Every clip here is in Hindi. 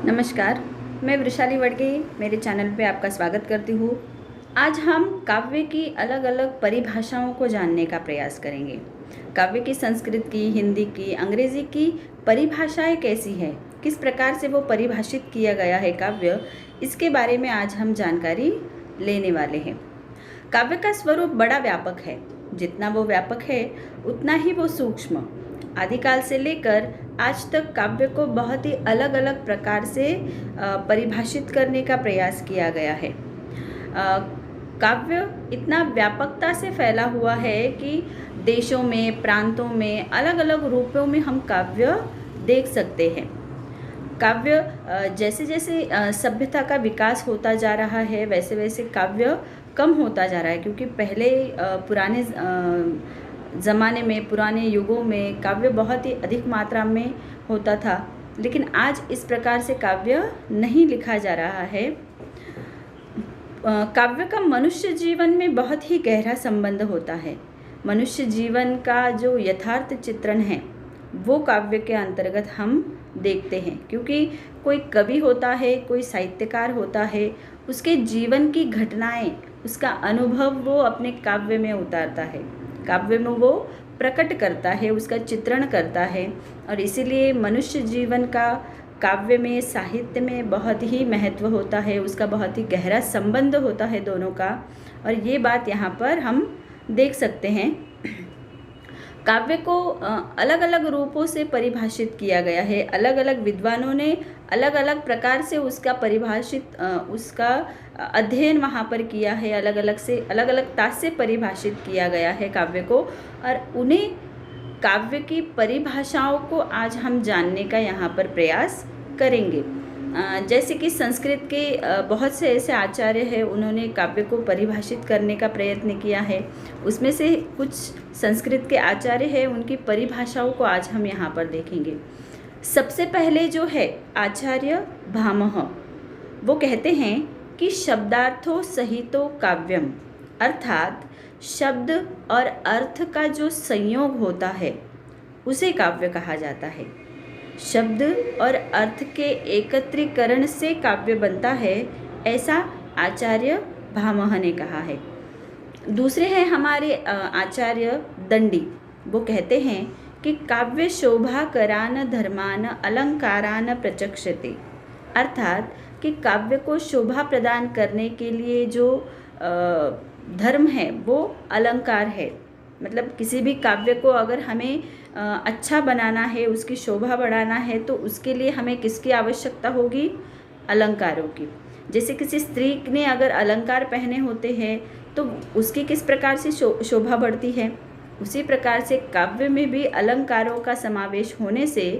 नमस्कार, मैं वृषाली वडके मेरे चैनल पे आपका स्वागत करती हूँ। आज हम काव्य की अलग अलग परिभाषाओं को जानने का प्रयास करेंगे। काव्य की संस्कृत की, हिंदी की, अंग्रेज़ी की परिभाषाएं कैसी हैं, किस प्रकार से वो परिभाषित किया गया है काव्य, इसके बारे में आज हम जानकारी लेने वाले हैं। काव्य का स्वरूप बड़ा व्यापक है। जितना वो व्यापक है उतना ही वो सूक्ष्म। आदिकाल से लेकर आज तक काव्य को बहुत ही अलग अलग प्रकार से परिभाषित करने का प्रयास किया गया है। काव्य इतना व्यापकता से फैला हुआ है कि देशों में, प्रांतों में, अलग अलग रूपों में हम काव्य देख सकते हैं। काव्य जैसे जैसे सभ्यता का विकास होता जा रहा है वैसे वैसे काव्य कम होता जा रहा है, क्योंकि पहले पुराने ज़माने में, पुराने युगों में काव्य बहुत ही अधिक मात्रा में होता था, लेकिन आज इस प्रकार से काव्य नहीं लिखा जा रहा है। काव्य का मनुष्य जीवन में बहुत ही गहरा संबंध होता है। मनुष्य जीवन का जो यथार्थ चित्रण है वो काव्य के अंतर्गत हम देखते हैं, क्योंकि कोई कवि होता है, कोई साहित्यकार होता है, उसके जीवन की घटनाएं, उसका अनुभव वो अपने काव्य में उतारता है, काव्य में वो प्रकट करता है, उसका चित्रण करता है। और इसीलिए मनुष्य जीवन का काव्य में, साहित्य में बहुत ही महत्व होता है, उसका बहुत ही गहरा संबंध होता है दोनों का। और ये बात यहाँ पर हम देख सकते हैं। काव्य को अलग अलग रूपों से परिभाषित किया गया है। अलग अलग विद्वानों ने अलग अलग प्रकार से उसका उसका अध्ययन वहाँ पर किया है। अलग अलग तार से परिभाषित किया गया है काव्य को, और उन्हें काव्य की परिभाषाओं को आज हम जानने का यहाँ पर प्रयास करेंगे। जैसे कि संस्कृत के बहुत से ऐसे आचार्य हैं, उन्होंने काव्य को परिभाषित करने का प्रयत्न किया है। उसमें से कुछ संस्कृत के आचार्य हैं, उनकी परिभाषाओं को आज हम यहाँ पर देखेंगे। सबसे पहले जो है आचार्य भामह, वो कहते हैं कि शब्दार्थों सहितो काव्यम, अर्थात शब्द और अर्थ का जो संयोग होता है उसे काव्य कहा जाता है। शब्द और अर्थ के एकत्रीकरण से काव्य बनता है, ऐसा आचार्य भामह ने कहा है। दूसरे हैं हमारे आचार्य दंडी, वो कहते हैं कि काव्य शोभाकरान धर्मान अलंकारान प्रचक्षते, अर्थात कि काव्य को शोभा प्रदान करने के लिए जो धर्म है वो अलंकार है। मतलब किसी भी काव्य को अगर हमें अच्छा बनाना है, उसकी शोभा बढ़ाना है, तो उसके लिए हमें किसकी आवश्यकता होगी? अलंकारों की। जैसे किसी स्त्री ने अगर अलंकार पहने होते हैं तो उसकी किस प्रकार से शोभा बढ़ती है, उसी प्रकार से काव्य में भी अलंकारों का समावेश होने से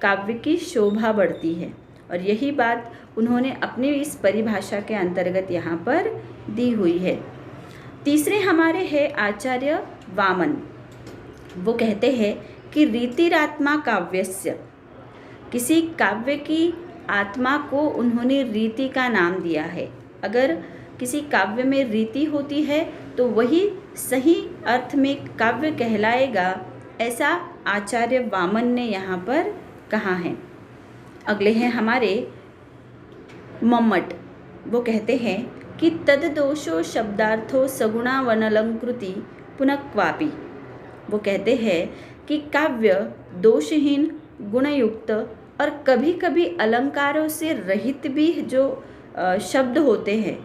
काव्य की शोभा बढ़ती है। और यही बात उन्होंने अपनी इस परिभाषा के अंतर्गत यहाँ पर दी हुई है। तीसरे हमारे हैं आचार्य वामन, वो कहते हैं कि रीतिरात्मा काव्यस्य, किसी काव्य की आत्मा को उन्होंने रीति का नाम दिया है। अगर किसी काव्य में रीति होती है तो वही सही अर्थ में काव्य कहलाएगा, ऐसा आचार्य वामन ने यहाँ पर कहा है। अगले हैं हमारे मम्मट, वो कहते हैं कि तद दोषो शब्दार्थो सगुणा वनलंकृति पुनक्वापि, वो कहते हैं कि काव्य दोषहीन, गुणयुक्त और कभी कभी अलंकारों से रहित भी जो शब्द होते हैं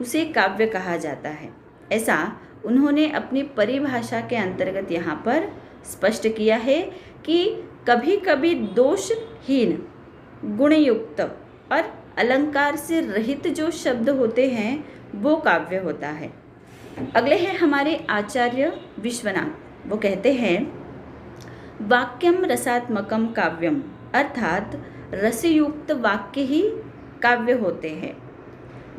उसे काव्य कहा जाता है। ऐसा उन्होंने अपनी परिभाषा के अंतर्गत यहाँ पर स्पष्ट किया है कि कभी कभी दोषहीन, गुणयुक्त और अलंकार से रहित जो शब्द होते हैं वो काव्य होता है। अगले हैं हमारे आचार्य विश्वनाथ, वो कहते हैं वाक्यम रसात्मकम काव्यम, अर्थात रसयुक्त वाक्य ही काव्य होते हैं।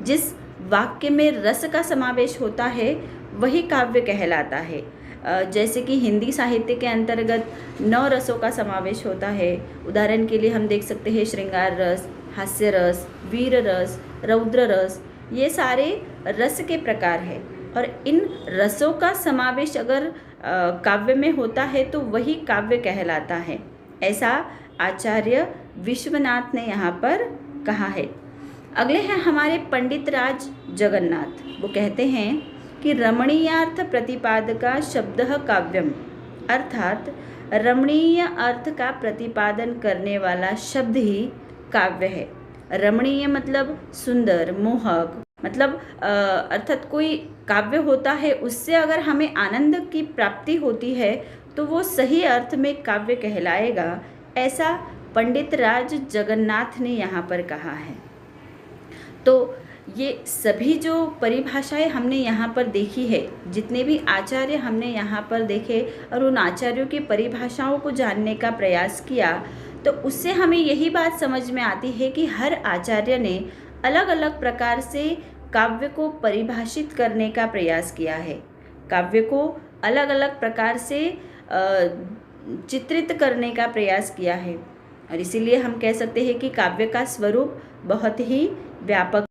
जिस वाक्य में रस का समावेश होता है वही काव्य कहलाता है। जैसे कि हिंदी साहित्य के अंतर्गत 9 रसों का समावेश होता है। उदाहरण के लिए हम देख सकते हैं श्रृंगार रस, हास्य रस, वीर रस, रौद्र रस, ये सारे रस के प्रकार हैं। और इन रसों का समावेश अगर काव्य में होता है तो वही काव्य कहलाता है, ऐसा आचार्य विश्वनाथ ने यहाँ पर कहा है। अगले हैं हमारे पंडित राज जगन्नाथ। वो कहते हैं कि रमणीयार्थ प्रतिपादका शब्दः काव्यम, अर्थात रमणीय अर्थ का प्रतिपादन करने वाला शब्द ही काव्य है। रमणीय मतलब सुंदर, मोहक, मतलब अर्थात कोई काव्य होता है उससे अगर हमें आनंद की प्राप्ति होती है तो वो सही अर्थ में काव्य कहलाएगा, ऐसा पंडित राज जगन्नाथ ने यहाँ पर कहा है। तो ये सभी जो परिभाषाएं हमने यहाँ पर देखी है, जितने भी आचार्य हमने यहाँ पर देखे और उन आचार्यों की परिभाषाओं को जानने का प्रयास किया, तो उससे हमें यही बात समझ में आती है कि हर आचार्य ने अलग अलग प्रकार से काव्य को परिभाषित करने का प्रयास किया है, काव्य को अलग अलग प्रकार से चित्रित करने का प्रयास किया है। और इसीलिए हम कह सकते हैं कि काव्य का स्वरूप बहुत ही व्यापक